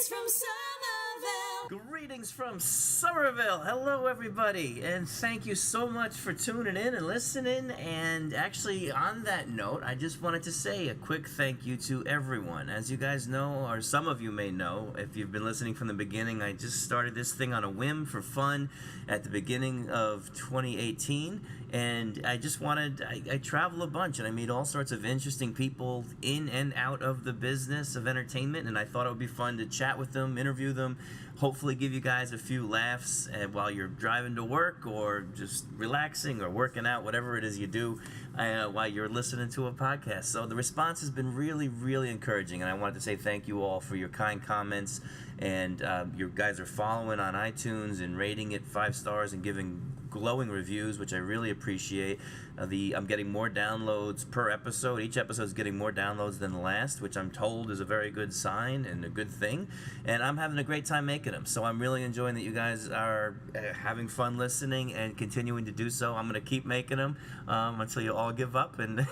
from Somerville. Greetings from Somerville. Hello, everybody, and thank you so much for tuning in and listening. And actually, on that note, I just wanted to say a quick thank you to everyone. As you guys know, or some of you may know, if you've been listening from the beginning, I just started this thing on a whim for fun at the beginning of 2018, and I just wanted, I travel a bunch, and I meet all sorts of interesting people in and out of the business of entertainment, and I thought it would be fun to chat with them, interview them, hopefully give you guys a few laughs while you're driving to work or just relaxing or working out, whatever it is you do while you're listening to a podcast. So the response has been really, really encouraging, and I wanted to say thank you all for your kind comments, and you guys are following on iTunes and rating it 5 stars and giving glowing reviews, which I really appreciate. I'm getting more downloads per episode. Each episode is getting more downloads than the last, which I'm told is a very good sign and a good thing. And I'm having a great time making them. So I'm really enjoying that you guys are having fun listening and continuing to do so. I'm going to keep making them until you all give up and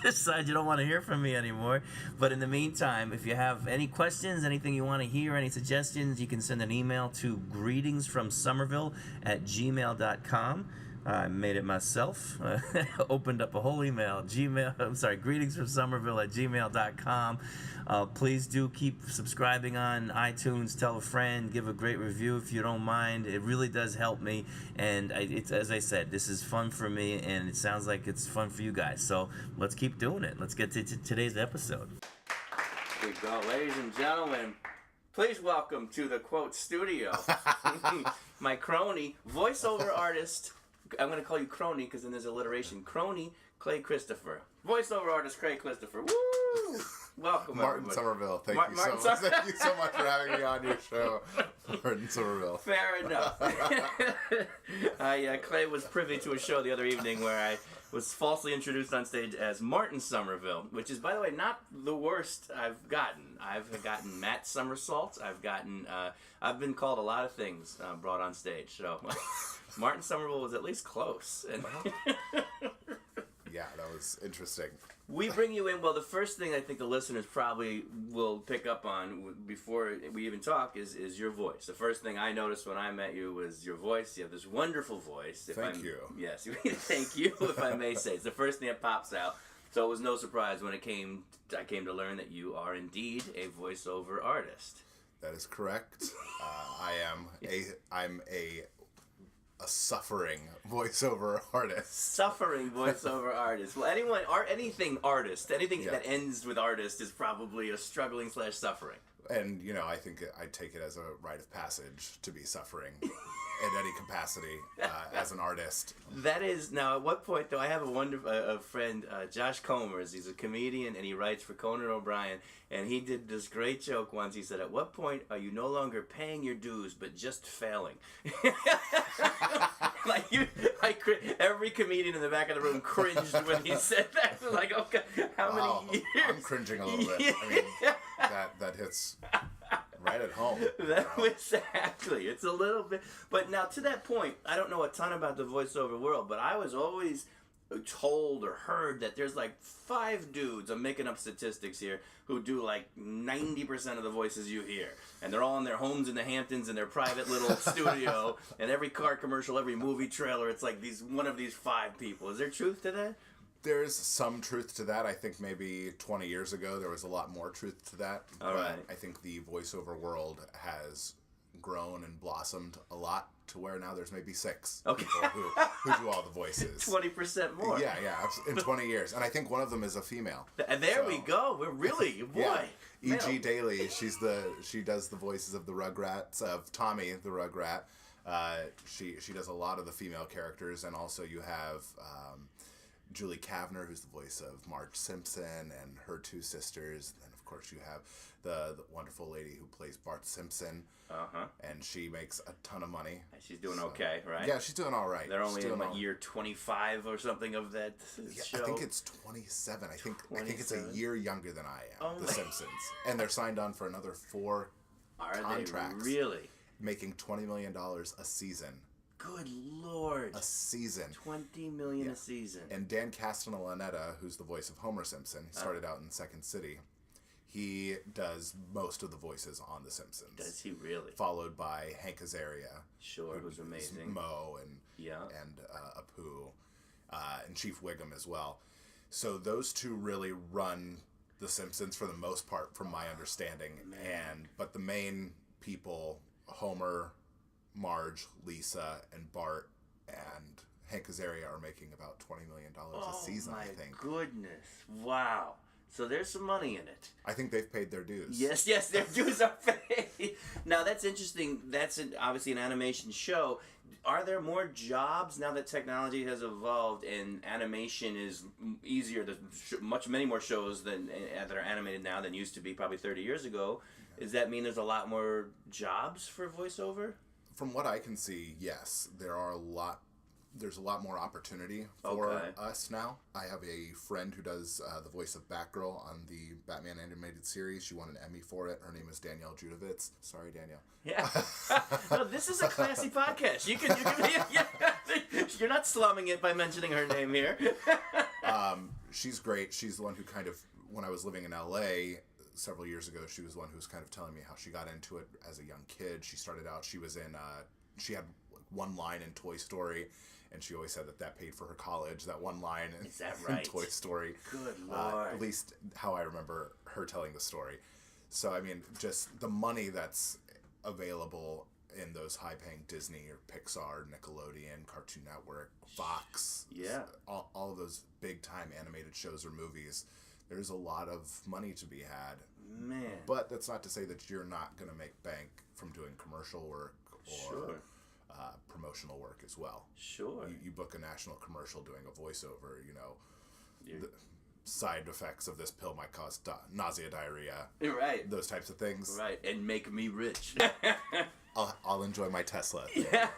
decide you don't want to hear from me anymore. But in the meantime, if you have any questions, anything you want to hear, any suggestions, you can send an email to greetingsfromsomerville@gmail.com. I made it myself. Opened up a whole email. greetingsfromsomerville@gmail.com. Please do keep subscribing on iTunes. Tell a friend. Give a great review if you don't mind. It really does help me. And it's, as I said, this is fun for me, and it sounds like it's fun for you guys. So let's keep doing it. Let's get to today's episode. Here we go, ladies and gentlemen. Please welcome to the Quote Studio, my crony, voiceover artist. I'm going to call you crony because then there's alliteration. Crony, Clay Christopher. Voiceover artist, Clay Christopher. Woo! Welcome, Martin everybody. Somerville. Thank you so much. Thank you so much for having me on your show, Martin Somerville. Fair enough. Clay was privy to a show the other evening where I was falsely introduced on stage as Martin Somerville, which is, by the way, not the worst I've gotten. I've gotten Matt Somersault. I've been called a lot of things brought on stage. So Martin Somerville was at least close. And yeah, that was interesting. We bring you in, well, the first thing I think the listeners probably will pick up on before we even talk is your voice. The first thing I noticed when I met you was your voice. You have this wonderful voice. Thank you. Yes, thank you, if I may say. It's the first thing that pops out. So it was no surprise when I came to learn that you are indeed a voiceover artist. That is correct. I'm a suffering voiceover artist. Suffering voiceover artist. Well, anything artist, anything that ends with artist is probably a struggling / suffering. And, I think I take it as a rite of passage to be suffering in any capacity as an artist. That is, now at what point, though, I have a friend, Josh Comers, he's a comedian and he writes for Conan O'Brien, and he did this great joke once. He said, at what point are you no longer paying your dues but just failing? Every comedian in the back of the room cringed when he said that. Like, okay, how many years? I'm cringing a little bit. I mean, that hits right at home. Exactly. It's a little bit. But now, to that point, I don't know a ton about the voiceover world, but I was always told or heard that there's like 5 dudes, I'm making up statistics here, who do like 90% of the voices you hear. And they're all in their homes in the Hamptons in their private little studio. And every car commercial, every movie trailer, it's like one of these 5 people. Is there truth to that? There's some truth to that. I think maybe 20 years ago there was a lot more truth to that. All right. I think the voiceover world has grown and blossomed a lot to where now there's maybe 6 people who do all the voices. 20% more. Yeah, in 20 years. And I think one of them is a female. There we go. We're really, boy. Yeah. E.G. Daily, she does the voices of the Rugrats, of Tommy the Rugrat. She does a lot of the female characters, and also you have Julie Kavner, who's the voice of Marge Simpson and her 2 sisters. And of course you have the wonderful lady who plays Bart Simpson. And she makes a ton of money. She's doing okay, right? Yeah, she's doing all right. They're only in year 25 or something of that show. I think it's 27. I think it's a year younger than I am. The Simpsons, and they're signed on for another 4 contracts. They really? Making $20 million a season. Good Lord. A season. $20 million a season. And Dan Castellaneta, who's the voice of Homer Simpson, he started out in Second City. He does most of the voices on The Simpsons. Does he really? Followed by Hank Azaria. Sure, it was amazing. Moe and Apu, and Chief Wiggum as well. So those two really run The Simpsons for the most part, from my understanding. But the main people, Homer, Marge, Lisa, and Bart, and Hank Azaria are making about $20 million a season, I think. Oh, my goodness. Wow. So there's some money in it. I think they've paid their dues. Yes, their dues are paid. Now, that's interesting. That's obviously an animation show. Are there more jobs now that technology has evolved and animation is easier? There's many more shows that are animated now than used to be probably 30 years ago. Yeah. Does that mean there's a lot more jobs for voiceover? From what I can see, yes. There's a lot more opportunity for us now. I have a friend who does the voice of Batgirl on the Batman animated series. She won an Emmy for it. Her name is Danielle Judovitz. Sorry, Danielle. Yeah. No, this is a classy podcast. You're not slumming it by mentioning her name here. She's great. She's the one who kind of, when I was living in LA several years ago, she was the one who was kind of telling me how she got into it as a young kid. She started out, she had one line in Toy Story, and she always said that paid for her college, that one line in Toy Story. Good Lord. At least how I remember her telling the story. So, I mean, just the money that's available in those high-paying Disney or Pixar, Nickelodeon, Cartoon Network, Fox, all of those big-time animated shows or movies, there's a lot of money to be had. Man. But that's not to say that you're not going to make bank from doing commercial work or promotional work as well. Sure. You book a national commercial doing a voiceover, the side effects of this pill might cause nausea, diarrhea. Right. Those types of things. Right, and make me rich. I'll enjoy my Tesla. Yeah,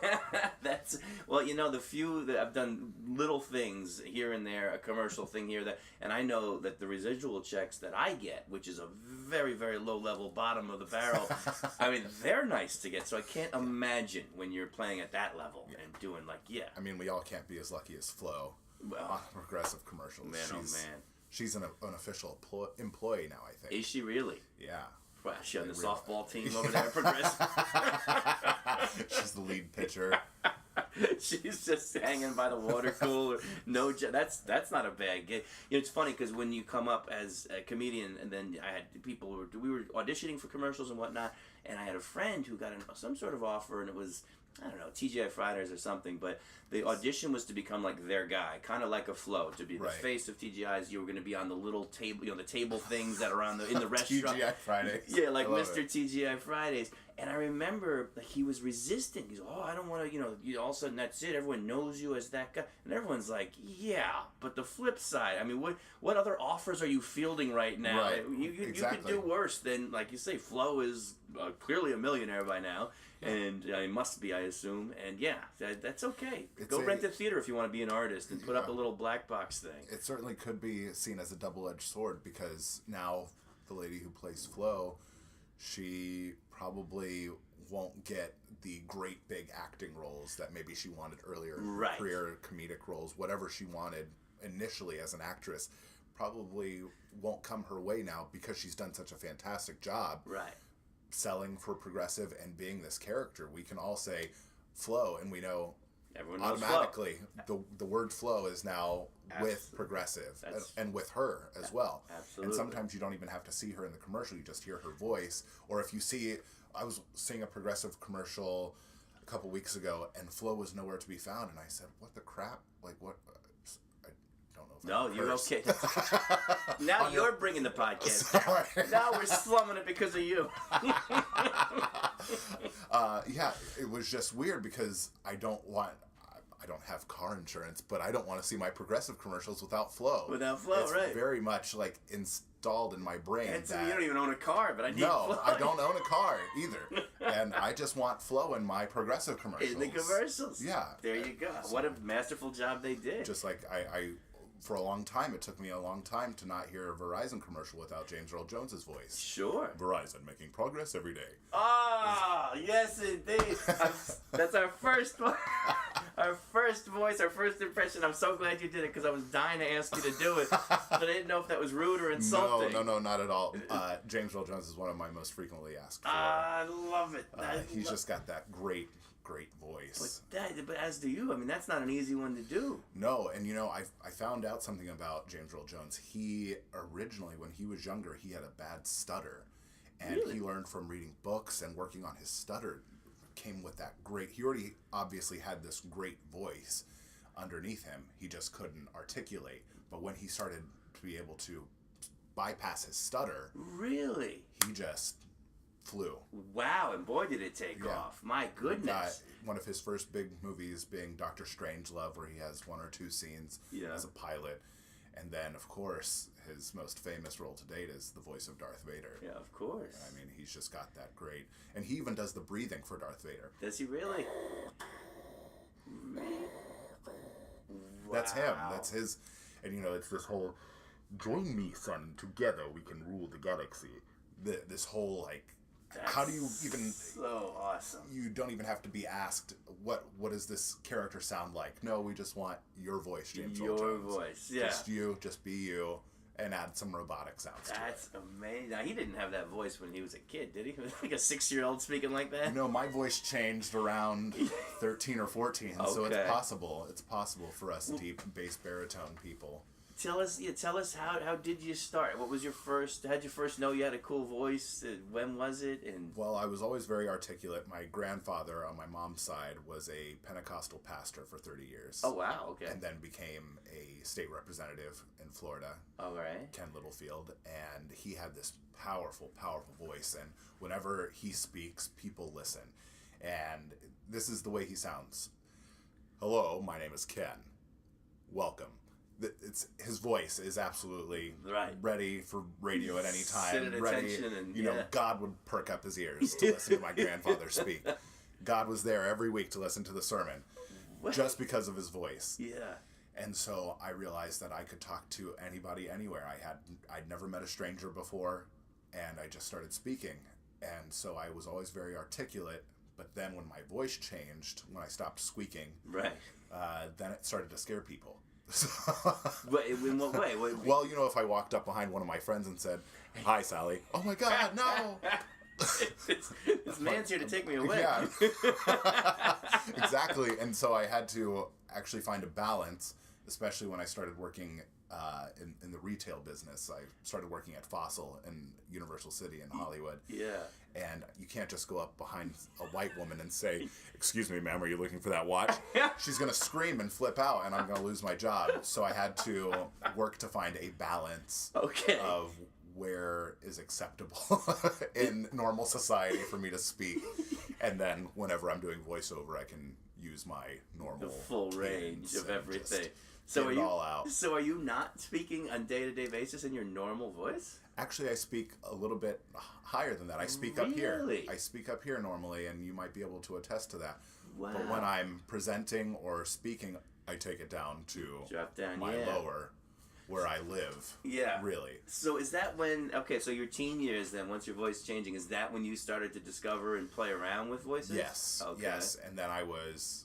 that's, well, the few that I've done little things here and there, a commercial thing here, and I know that the residual checks that I get, which is a very, very low level bottom of the barrel, I mean, they're nice to get, so I can't imagine when you're playing at that level and doing I mean, we all can't be as lucky as Flo on progressive commercials. Man, She's an official employee now, I think. Is she really? Yeah. Well, she on the softball team over there at Progressive. She's the lead pitcher. She's just hanging by the water cooler. That's not a bad gig. It's funny because when you come up as a comedian, and then I had people we were auditioning for commercials and whatnot, and I had a friend who got some sort of offer, and it was, I don't know, TGI Fridays or something, but the audition was to become like their guy, kind of like a Flo, to be the face of TGI's. You were going to be on the little table, the table things that are in the restaurant. TGI Fridays. Yeah, like Mr. TGI Fridays. And I remember he was resistant. He's I don't want to, all of a sudden that's it. Everyone knows you as that guy. And everyone's like, yeah, but the flip side, I mean, what other offers are you fielding right now? Right. You could do worse than, like you say, Flo is clearly a millionaire by now. And he must be, I assume. And yeah, that's okay. Go rent a theater if you want to be an artist and put up a little black box thing. It certainly could be seen as a double-edged sword, because now the lady who plays Flo, she probably won't get the great big acting roles that maybe she wanted earlier in her career, comedic roles, whatever she wanted initially as an actress, probably won't come her way now because she's done such a fantastic job. Right. Selling for Progressive and being this character. We can all say Flo, and we know everyone automatically the word Flo is now with Progressive and with her as well. Absolutely. And sometimes you don't even have to see her in the commercial, you just hear her voice. Or if you see, I was seeing a Progressive commercial a couple weeks ago, and Flo was nowhere to be found, and I said, what the crap? Like, what? No, you're okay. Now you're bringing the podcast. Sorry. Now we're slumming it because of you. Yeah, it was just weird because I don't have car insurance, but I don't want to see my Progressive commercials without Flo. Without Flo, right. It's very much like installed in my brain. And so you don't even own a car, but I need Flo. No, I don't own a car either. And I just want Flo in my Progressive commercials. In the commercials. Yeah. There you go. So, what a masterful job they did. Just like I for a long time, it took me a long time to not hear a Verizon commercial without James Earl Jones' voice. Sure. Verizon, making progress every day. Ah, yes indeed. That's our first one. Our first voice, our first impression. I'm so glad you did it because I was dying to ask you to do it, but I didn't know if that was rude or insulting. No, not at all. James Earl Jones is one of my most frequently asked for. I love it. He's just got that great voice. But as do you. I mean, that's not an easy one to do. No, and I found out something about James Earl Jones. He originally, when he was younger, he had a bad stutter. And Really? he learned from reading books and working on his stutter came with that great... He already obviously had this great voice underneath him. He just couldn't articulate. But when he started to be able to bypass his stutter... Really? He just flew. Wow, and boy, did it take off. My goodness. One of his first big movies being Dr. Strangelove, where he has 1 or 2 scenes as a pilot. And then, of course, his most famous role to date is the voice of Darth Vader. Yeah, of course. I mean, he's just got that great... And he even does the breathing for Darth Vader. Does he really? Wow. That's him. That's his... And, it's this whole... Join me, son. Together we can rule the galaxy. This whole, how do you even... So awesome. You don't even have to be asked, what does this character sound like? No, we just want your voice, James Earl Jones. Your voice, yeah. Just you, just be you, and add some robotic sounds to it. That's amazing. Now, he didn't have that voice when he was a kid, did he? Like a 6-year-old speaking like that? My voice changed around 13 or 14, so it's possible. It's possible for us deep bass baritone people. Tell us how did you start? What was your first? How'd you first know you had a cool voice? When was it? And well, I was always very articulate. My grandfather on my mom's side was a Pentecostal pastor for 30 years. Oh wow, okay. And then became a state representative in Florida. All right. Ken Littlefield, and he had this powerful voice. And whenever he speaks, people listen. And this is the way he sounds. Hello, my name is Ken. Welcome. His voice is absolutely ready for radio at any time. Ready, and, God would perk up his ears to listen to my grandfather speak. God was there every week to listen to the sermon, just because of his voice. Yeah. And so I realized that I could talk to anybody, anywhere. I'd never met a stranger before, and I just started speaking. And so I was always very articulate. But then when my voice changed, when I stopped squeaking, then it started to scare people. Wait, in what way? Well, if I walked up behind one of my friends and said, "Hi, Sally." Oh my God, no! This man's here to take me away. Yeah, exactly. And so I had to actually find a balance, especially when I started working in the retail business. I started working at Fossil in Universal City in Hollywood. Yeah. And you can't just go up behind a white woman and say, "Excuse me, ma'am, are you looking for that watch?" She's going to scream and flip out, and I'm going to lose my job. So I had to work to find a balance of where is acceptable in normal society for me to speak. And then whenever I'm doing voiceover, I can use my normal... The full range of everything. So are you not speaking on a day-to-day basis in your normal voice? Actually, I speak a little bit higher than that. I speak up here. I speak up here normally, and you might be able to attest to that. Wow. But when I'm presenting or speaking, I take it down to my lower, where I live. Yeah. Really. So is that when, so your teen years then, once your voice changing, is that when you started to discover and play around with voices? Yes. Okay. Yes. And then I was,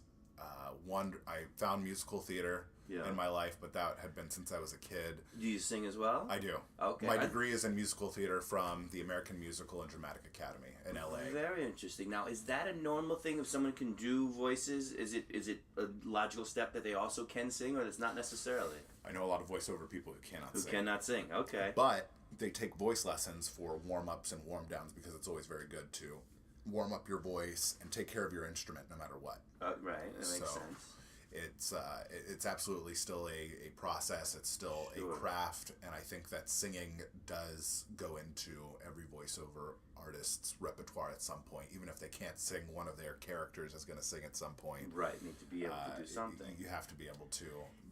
I found musical theater. In my life, but that had been since I was a kid. Do you sing as well? I do. Okay. My degree is in musical theater from the American Musical and Dramatic Academy in LA. Very interesting. Now, is that a normal thing if someone can do voices? Is it a logical step that they also can sing, or it's not necessarily? I know a lot of voiceover people who cannot sing. Who cannot sing, okay. But they take voice lessons for warm-ups and warm-downs because it's always very good to warm up your voice and take care of your instrument no matter what. Right, that makes sense. It's absolutely still a process. It's still a craft, and I think that singing does go into every voiceover artist's repertoire at some point. Even if they can't sing, one of their characters is going to sing at some point. Right, need to be able to do something. You have to be able to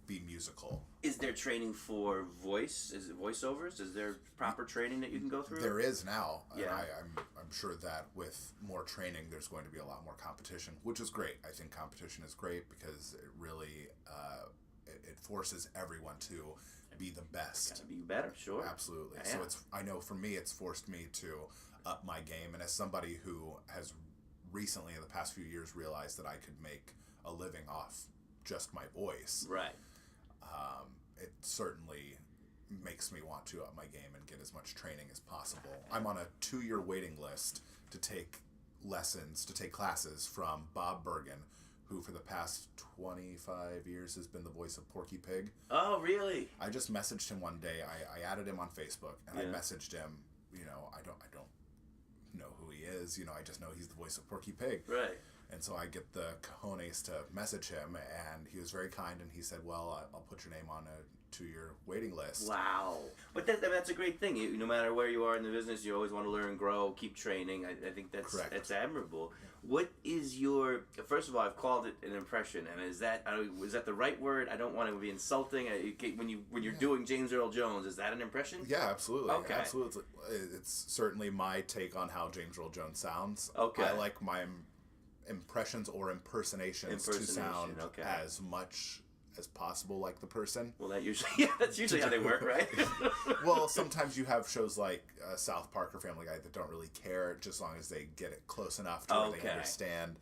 be musical. Is there training for voice? Is it voiceovers? Is there proper training that you can go through? There is now. Yeah. And I'm sure that with more training, there's going to be a lot more competition, which is great. I think competition is great because it really it forces everyone to be the best. Gotta be better, sure. Absolutely. Yeah. So I know for me, it's forced me to up my game. And as somebody who has recently, in the past few years, realized that I could make a living off just my voice. Right. It certainly makes me want to up my game and get as much training as possible. I'm on a 2-year waiting list to take classes from Bob Bergen, who for the past 25 years has been the voice of Porky Pig. Oh, really? I just messaged him one day. I added him on Facebook, and I messaged him, I don't know who he is. I just know he's the voice of Porky Pig. Right. And so I get the cojones to message him, and he was very kind, and he said, well, I'll put your name on a 2-year waiting list. Wow. But that's a great thing. No matter where you are in the business, you always want to learn, grow, keep training. I think that's admirable. What is your... First of all, I've called it an impression, and is that the right word? I don't want to be insulting. When you're doing James Earl Jones, is that an impression? Yeah, absolutely. Okay. Absolutely. It's certainly my take on how James Earl Jones sounds. Okay. I like my impressions or impersonations to sound as much as possible like the person. Well, that's usually how they work, right? Well, sometimes you have shows like South Park or Family Guy that don't really care, just as long as they get it close enough to where they understand.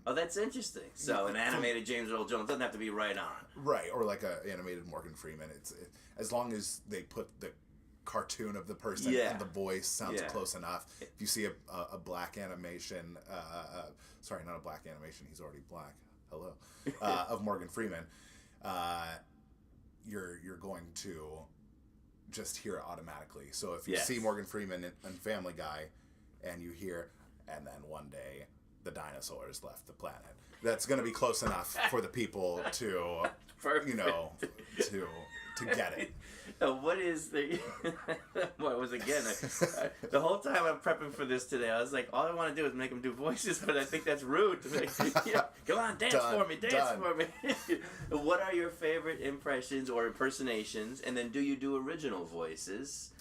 That's interesting. So an animated James Earl Jones doesn't have to be right on. Right, or like an animated Morgan Freeman. As long as they put the cartoon of the person and the voice sounds close enough. If you see a black animation, sorry, not a black animation, he's already black. Hello, of Morgan Freeman, you're going to just hear it automatically. So if you see Morgan Freeman in Family Guy, and you hear, and then one day the dinosaurs left the planet, that's going to be close enough for the people to, to get it. What is the... What was again? The whole time I'm prepping for this today, I was like, all I want to do is make them do voices, but I think that's rude. Come on, dance for me. What are your favorite impressions or impersonations? And then do you do original voices?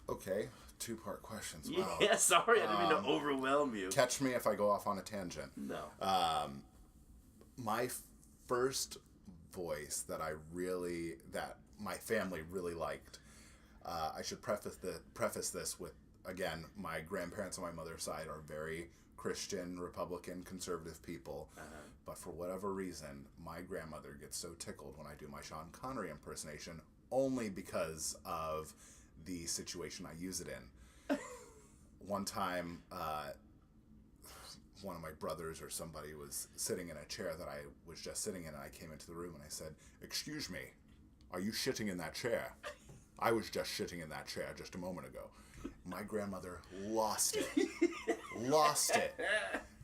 Okay, 2-part questions. Wow. Yeah, sorry, I didn't mean to overwhelm you. Catch me if I go off on a tangent. No. My first voice that my family really liked. I should preface this with, again, my grandparents on my mother's side are very Christian, Republican, conservative people. But for whatever reason, my grandmother gets so tickled when I do my Sean Connery impersonation, only because of the situation I use it in. One time, one of my brothers or somebody was sitting in a chair that I was just sitting in, and I came into the room and I said, "Excuse me, are you shitting in that chair? I was just shitting in that chair just a moment ago." My grandmother lost it. Lost it.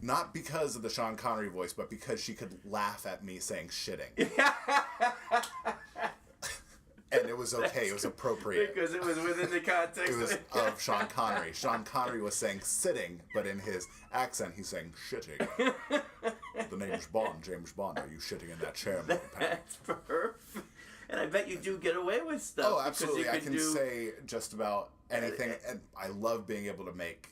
Not because of the Sean Connery voice, but because she could laugh at me saying shitting. And it was okay. It was appropriate. Because it was within the context. It was of Sean Connery. Sean Connery was saying sitting, but in his accent, he's saying shitting. The name's Bond, James Bond. Are you shitting in that chair, Mother Pan? That's perfect. And I bet you do get away with stuff. Oh, absolutely. I can say just about anything. And I love being able to make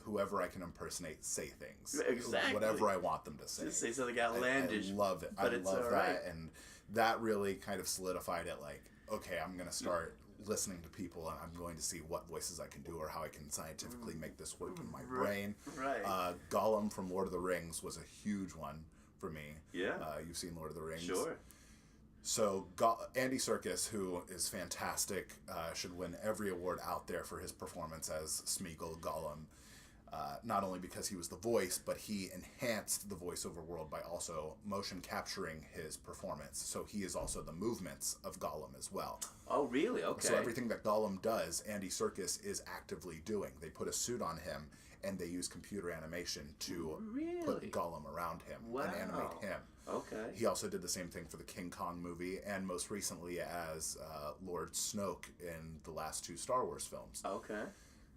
whoever I can impersonate say things. Exactly. Whatever I want them to say. Just say something outlandish. I love it. I love that. Right. And that really kind of solidified it, like, okay, I'm going to start listening to people, and I'm going to see what voices I can do or how I can scientifically make this work in my brain. Right. Gollum from Lord of the Rings was a huge one for me. Yeah. You've seen Lord of the Rings. Sure. So Andy Serkis, who is fantastic, should win every award out there for his performance as Smeagol Gollum. Not only because he was the voice, but he enhanced the voiceover world by also motion capturing his performance. So he is also the movements of Gollum as well. Oh, really? Okay. So everything that Gollum does, Andy Serkis is actively doing. They put a suit on him, and they use computer animation to put Gollum around him and animate him. Okay. He also did the same thing for the King Kong movie, and most recently as Lord Snoke in the last 2 Star Wars films. Okay.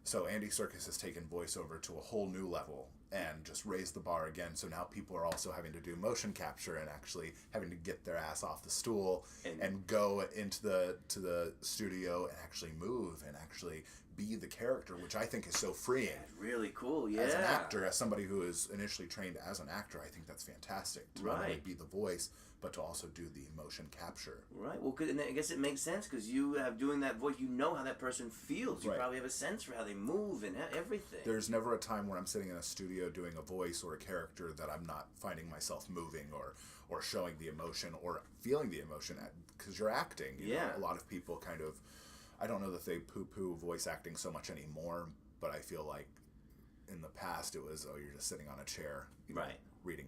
So Andy Serkis has taken voiceover to a whole new level and just raised the bar again. So now people are also having to do motion capture and actually having to get their ass off the stool and go into the studio and actually move and actually be the character, which I think is so freeing. Really cool, yeah. As an actor, as somebody who is initially trained as an actor, I think that's fantastic. To not only be the voice, but to also do the emotion capture. Right. Well, and I guess it makes sense because you have doing that voice. You know how that person feels. You probably have a sense for how they move and everything. There's never a time where I'm sitting in a studio doing a voice or a character that I'm not finding myself moving or showing the emotion or feeling the emotion because you're acting. You know, a lot of people kind of, I don't know that they poo-poo voice acting so much anymore, but I feel like in the past it was, you're just sitting on a chair, you know, reading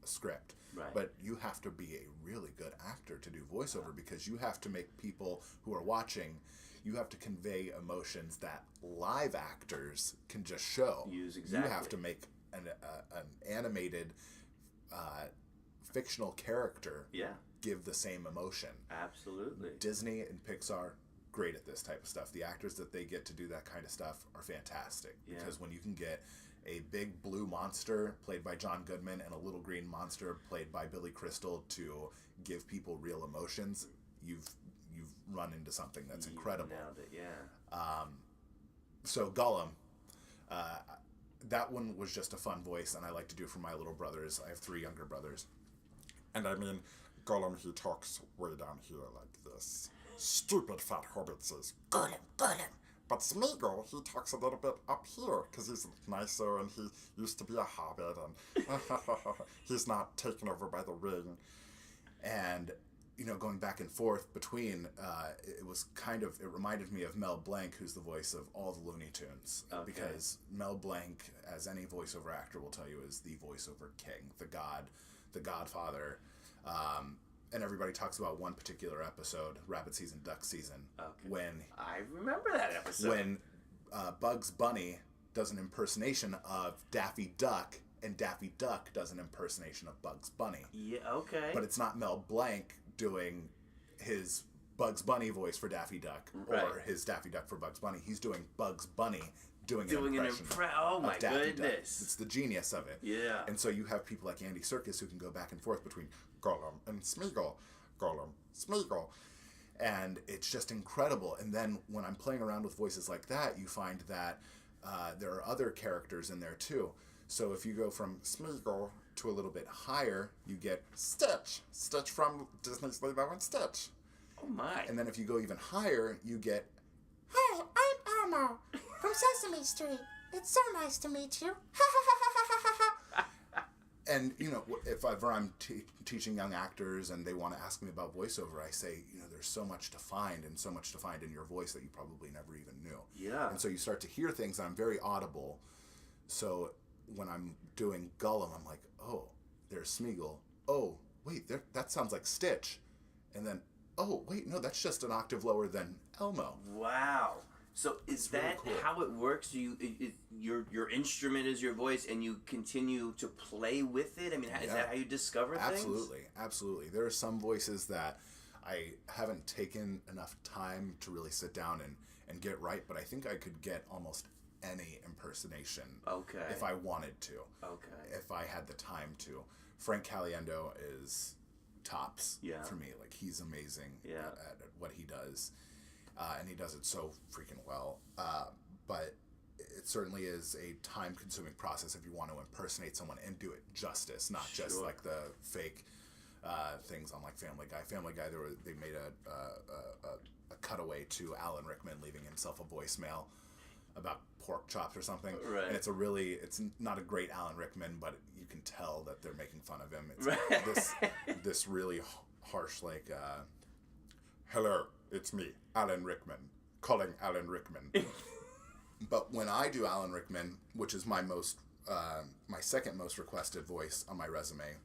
a script. Right. But you have to be a really good actor to do voiceover because you have to make people who are watching, you have to convey emotions that live actors can just show. Use exactly. You have to make an animated fictional character give the same emotion. Absolutely. Disney and Pixar, great at this type of stuff. The actors that they get to do that kind of stuff are fantastic because when you can get a big blue monster played by John Goodman and a little green monster played by Billy Crystal to give people real emotions, you've run into something that's incredible. Nailed it, yeah. So Gollum, that one was just a fun voice, and I like to do for my little brothers. I have 3 younger brothers. And I mean, Gollum, he talks way down here like this. Stupid fat hobbit says, Gollum, Gollum. But Smeagol, he talks a little bit up here, because he's nicer, and he used to be a hobbit, and he's not taken over by the ring. And, you know, going back and forth between, it reminded me of Mel Blanc, who's the voice of all the Looney Tunes. Okay. Because Mel Blanc, as any voiceover actor will tell you, is the voiceover king, the godfather. And everybody talks about one particular episode, Rabbit Season, Duck Season, when I remember that episode. When Bugs Bunny does an impersonation of Daffy Duck, and Daffy Duck does an impersonation of Bugs Bunny. Yeah, okay. But it's not Mel Blanc doing his Bugs Bunny voice for Daffy Duck or his Daffy Duck for Bugs Bunny. He's doing Bugs Bunny doing an impression oh my of Daffy goodness. Duck. It's the genius of it. Yeah. And so you have people like Andy Serkis who can go back and forth between Gollum and Smeagol, Gollum, Smeagol. And it's just incredible. And then when I'm playing around with voices like that, you find that there are other characters in there too. So if you go from Smeagol to a little bit higher, you get Stitch. Stitch from Disney's Lilo and Stitch. Oh my. And then if you go even higher, you get, Hi, I'm Elmo from Sesame Street. It's so nice to meet you. and, you know, if ever I'm teaching young actors and they want to ask me about voiceover, I say, you know, there's so much to find and so much to find in your voice that you probably never even knew. Yeah. And so you start to hear things. I'm very audible. So when I'm doing Gollum, I'm like, oh, there's Smeagol. Oh, wait, that sounds like Stitch. And then, oh, wait, no, that's just an octave lower than Elmo. Wow. So is that really cool. how it works? Your instrument is your voice, and you continue to play with it? I mean, is that how you discover things? Absolutely. There are some voices that I haven't taken enough time to really sit down and get right, but I think I could get almost any impersonation if I wanted to. If I had the time to. Frank Caliendo is tops for me. Like, he's amazing at what he does. And he does it so freaking well. But it certainly is a time-consuming process if you want to impersonate someone and do it justice, not just like the fake things on like Family Guy. Family Guy, they made a cutaway to Alan Rickman leaving himself a voicemail about pork chops or something. Right. And it's not a great Alan Rickman, but you can tell that they're making fun of him. It's this really harsh, like, Hello, it's me, Alan Rickman, calling Alan Rickman. But when I do Alan Rickman, which is my second most requested voice on my resume,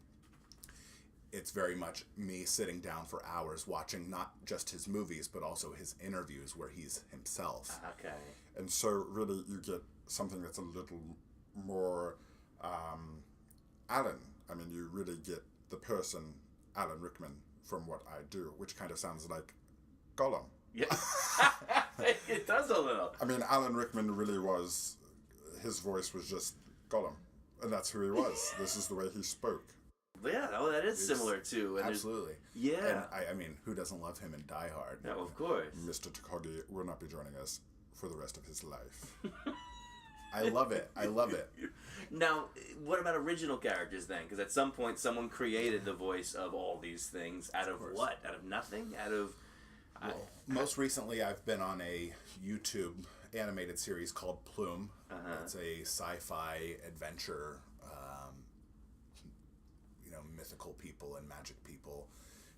it's very much me sitting down for hours watching not just his movies, but also his interviews where he's himself. Okay. And so really you get something that's a little more Alan. I mean, you really get the person, Alan Rickman, from what I do, which kind of sounds like Gollum. Yeah. It does a little. I mean, Alan Rickman really was, his voice was just Gollum. And that's who he was. This is the way he spoke. Yeah, that is similar too. And absolutely. Yeah. And I mean, who doesn't love him in Die Hard? No, of course. Mr. Takagi will not be joining us for the rest of his life. I love it. I love it. Now, what about original characters then? Because at some point, someone created the voice of all these things out of what? Out of nothing? Out of... Well, most recently, I've been on a YouTube animated series called Plume. It's a sci-fi adventure, mythical people and magic people,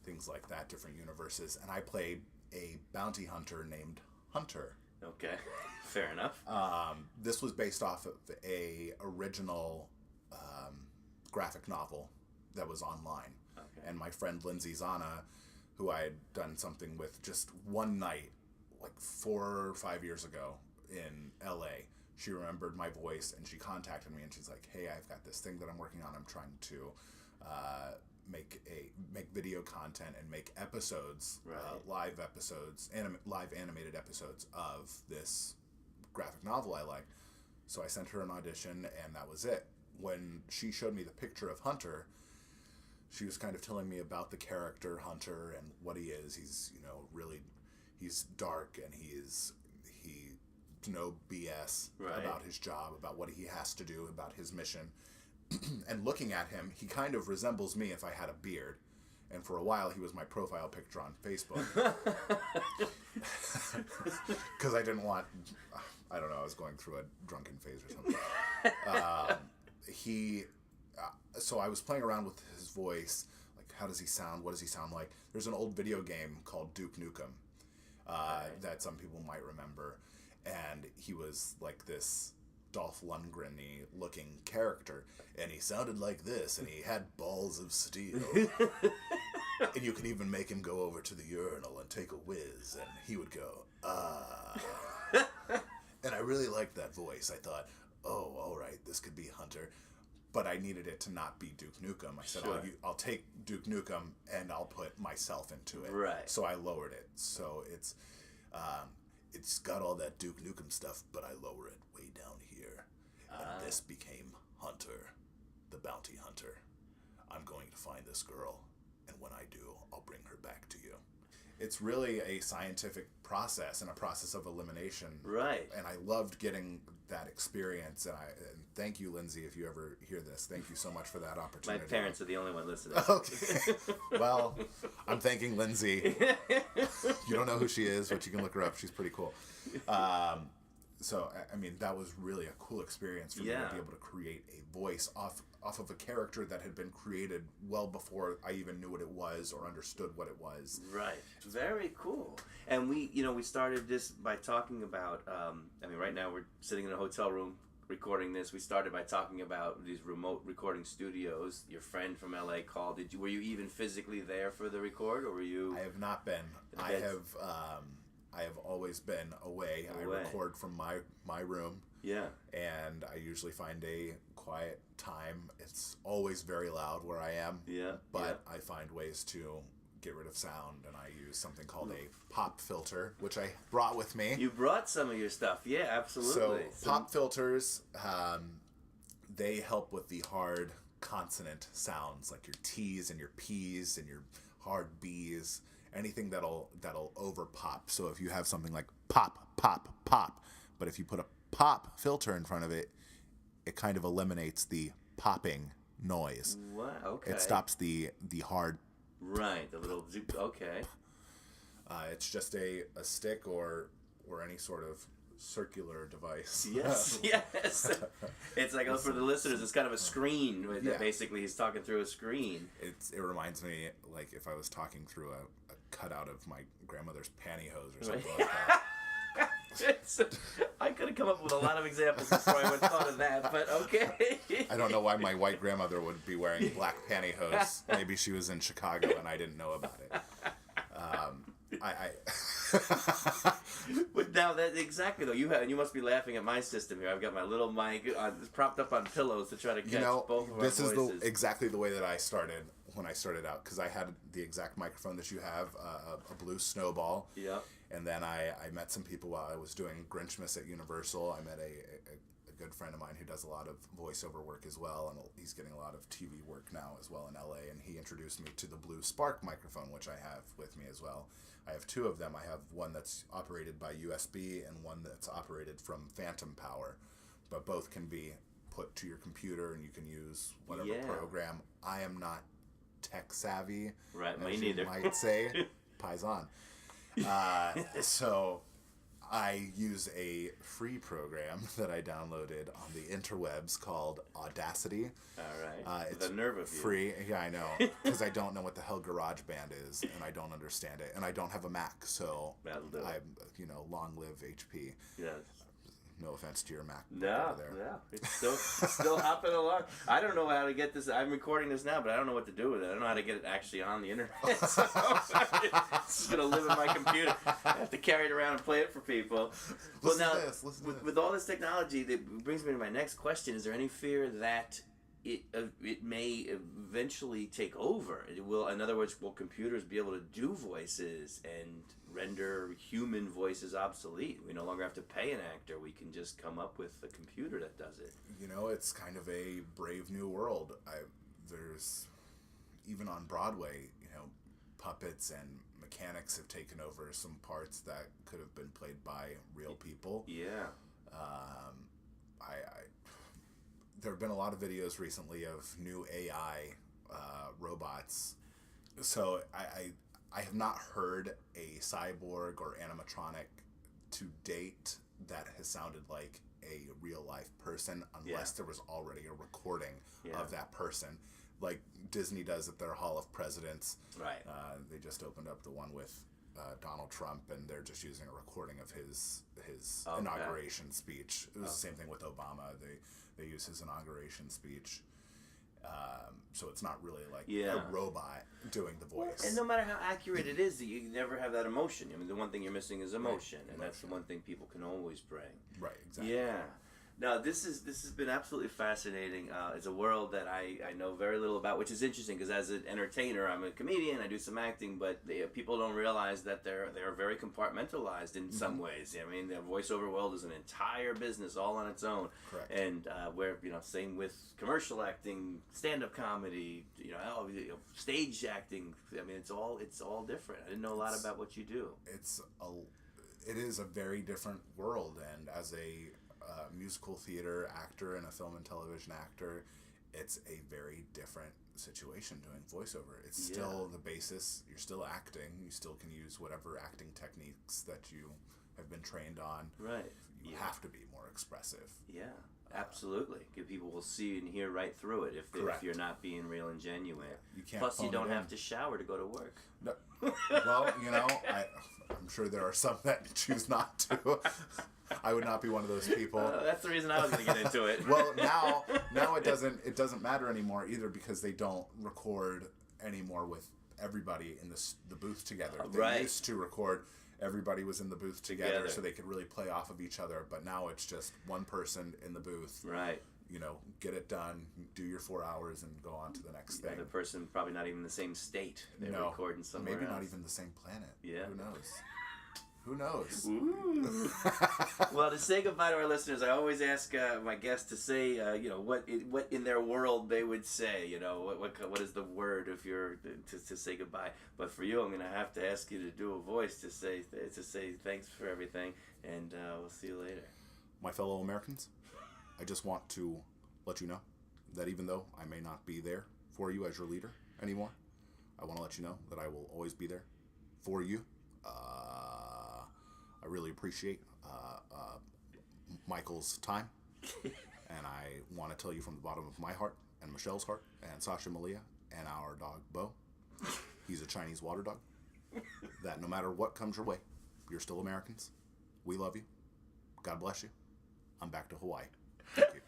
things like that, different universes. And I played a bounty hunter named Hunter. Okay, fair enough. This was based off of a original graphic novel that was online. Okay. And my friend Lindsay Zana, who I had done something with just one night, like 4 or 5 years ago in LA, she remembered my voice and she contacted me and she's like, hey, I've got this thing that I'm working on. I'm trying to make video content and make episodes, live episodes, live animated episodes of this graphic novel I like. So I sent her an audition, and that was it. When she showed me the picture of Hunter, she was kind of telling me about the character Hunter and what he is. He's he's dark, and he no BS about his job, about what he has to do, about his mission. And looking at him, he kind of resembles me if I had a beard. And for a while, he was my profile picture on Facebook. Because I didn't want... I don't know, I was going through a drunken phase or something. So I was playing around with his voice. Like, how does he sound? What does he sound like? There's an old video game called Duke Nukem that some people might remember. And he was like this Dolph Lundgren-y looking character, and he sounded like this, and he had balls of steel. And you could even make him go over to the urinal and take a whiz, and he would go, ah. And I really liked that voice. I thought, oh, all right, this could be Hunter. But I needed it to not be Duke Nukem. I said, I'll take Duke Nukem, and I'll put myself into it. Right. So I lowered it. So it's got all that Duke Nukem stuff, but I lower it way down here. And this became Hunter, the bounty hunter. I'm going to find this girl, and when I do, I'll bring her back to you. It's really a scientific process and a process of elimination. Right. And I loved getting that experience. And thank you, Lindsay, if you ever hear this. Thank you so much for that opportunity. My parents are the only one listening. Okay. Well, I'm thanking Lindsay. You don't know who she is, but you can look her up. She's pretty cool. So, I mean, that was really a cool experience for me to be able to create a voice off of a character that had been created well before I even knew what it was or understood what it was. Right. Very cool. And we started this by talking about, right now we're sitting in a hotel room recording this. We started by talking about these remote recording studios. Your friend from LA called. Were you even physically there for the record, or were you? I have not been. I have always been away. I record from my room. Yeah. And I usually find a quiet time. It's always very loud where I am. Yeah. But I find ways to get rid of sound, and I use something called a pop filter, which I brought with me. You brought some of your stuff. Yeah, absolutely. So pop filters, they help with the hard consonant sounds, like your T's and your P's and your hard B's. Anything that'll over pop. So if you have something like pop, pop, pop, but if you put a pop filter in front of it, it kind of eliminates the popping noise. Wow, okay. It stops the hard. Right, the little zoop. Okay. It's just a stick or any sort of circular device. Yes, yes. It's like, for the listeners, it's kind of a screen. Basically, he's talking through a screen. It reminds me, like, if I was talking through a cutout of my grandmother's pantyhose or something like that. I could have come up with a lot of examples before I would have thought of that, but okay. I don't know why my white grandmother would be wearing black pantyhose. Maybe she was in Chicago and I didn't know about it. But now that exactly though, you must be laughing at my system here. I've got my little mic propped up on pillows to try to catch both of our voices. This is exactly the way that I started when I started out, because I had the exact microphone that you have, a blue snowball. Yeah. And then I met some people while I was doing Grinchmas at Universal. I met a good friend of mine who does a lot of voiceover work as well, and he's getting a lot of TV work now as well in LA, and he introduced me to the Blue Spark microphone, which I have with me as well. I have two of them. I have one that's operated by USB and one that's operated from phantom power, but both can be put to your computer and you can use whatever program. I am not tech savvy, right? As Me you neither. might say, paisan. So I use a free program that I downloaded on the interwebs called Audacity. All right. It's the nerve of you. free. Yeah, I know, because I don't know what the hell GarageBand is, and I don't understand it, and I don't have a Mac, so That'll do it. I'm, long live HP. Yes. No offense to your Mac. No, there. no, it's still hopping along. I don't know how to get this. I'm recording this now, but I don't know what to do with it. I don't know how to get it actually on the internet. So it's just gonna live in my computer. I have to carry it around and play it for people. Listen to this. With all this technology, that brings me to my next question: is there any fear that it may eventually take over? It will, in other words, will computers be able to do voices and render human voices obsolete? We no longer have to pay an actor. We can just come up with a computer that does it. It's kind of a brave new world. There's, even on Broadway, puppets and mechanics have taken over some parts that could have been played by real people. Yeah. There have been a lot of videos recently of new AI robots. So I have not heard a cyborg or animatronic to date that has sounded like a real life person, unless there was already a recording of that person, like Disney does at their Hall of Presidents. Right. They just opened up the one with Donald Trump, and they're just using a recording of his inauguration speech. It was the same thing with Obama. They use his inauguration speech. So it's not really like a robot doing the voice. And no matter how accurate it is, you never have that emotion. I mean, the one thing you're missing is emotion, and that's the one thing people can always bring. Right, exactly. Yeah. Now, this has been absolutely fascinating. It's a world that I know very little about, which is interesting because as an entertainer, I'm a comedian, I do some acting, but people don't realize that they're very compartmentalized in some ways. I mean, the Voiceover World is an entire business all on its own. Correct. And same with commercial acting, stand-up comedy, stage acting. I mean, it's all different. I didn't know a lot about what you do. It is a very different world, and as a musical theater actor and a film and television actor, it's a very different situation doing voiceover. It's still the basis. You're still acting. You still can use whatever acting techniques that you have been trained on. Right. You have to be more expressive. Yeah, absolutely. Because people will see and hear right through it if you're not being real and genuine. You can't. Plus, you don't it have in. to shower to go to work. No. Well, I'm sure there are some that choose not to. I would not be one of those people. That's the reason I was going to get into it. Well, now it doesn't matter anymore either, because they don't record anymore with everybody in the booth together. They used to record. Everybody was in the booth together, so they could really play off of each other. But now it's just one person in the booth. Right. Get it done, do your 4 hours, and go on to the next thing. The person probably not even in the same state. They're recording somewhere maybe else. not even the same planet. Yeah. Who knows? Who knows? Ooh. Well, to say goodbye to our listeners, I always ask my guests to say, what in their world they would say. What is the word if you're to say goodbye? But for you, I'm going to have to ask you to do a voice to say thanks for everything, and we'll see you later. My fellow Americans, I just want to let you know that even though I may not be there for you as your leader anymore, I want to let you know that I will always be there for you. I really appreciate Michael's time, and I want to tell you from the bottom of my heart and Michelle's heart and Sasha Malia and our dog Bo, he's a Chinese water dog, that no matter what comes your way, you're still Americans. We love you. God bless you. I'm back to Hawaii. Thank you.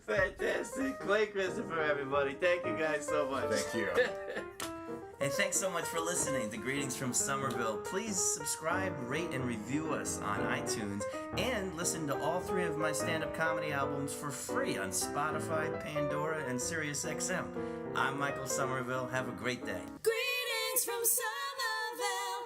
Fantastic. Clay Christopher, everybody. Thank you guys so much. Thank you. And thanks so much for listening to Greetings from Somerville. Please subscribe, rate, and review us on iTunes. And listen to all 3 of my stand-up comedy albums for free on Spotify, Pandora, and SiriusXM. I'm Michael Somerville. Have a great day. Greetings from Somerville.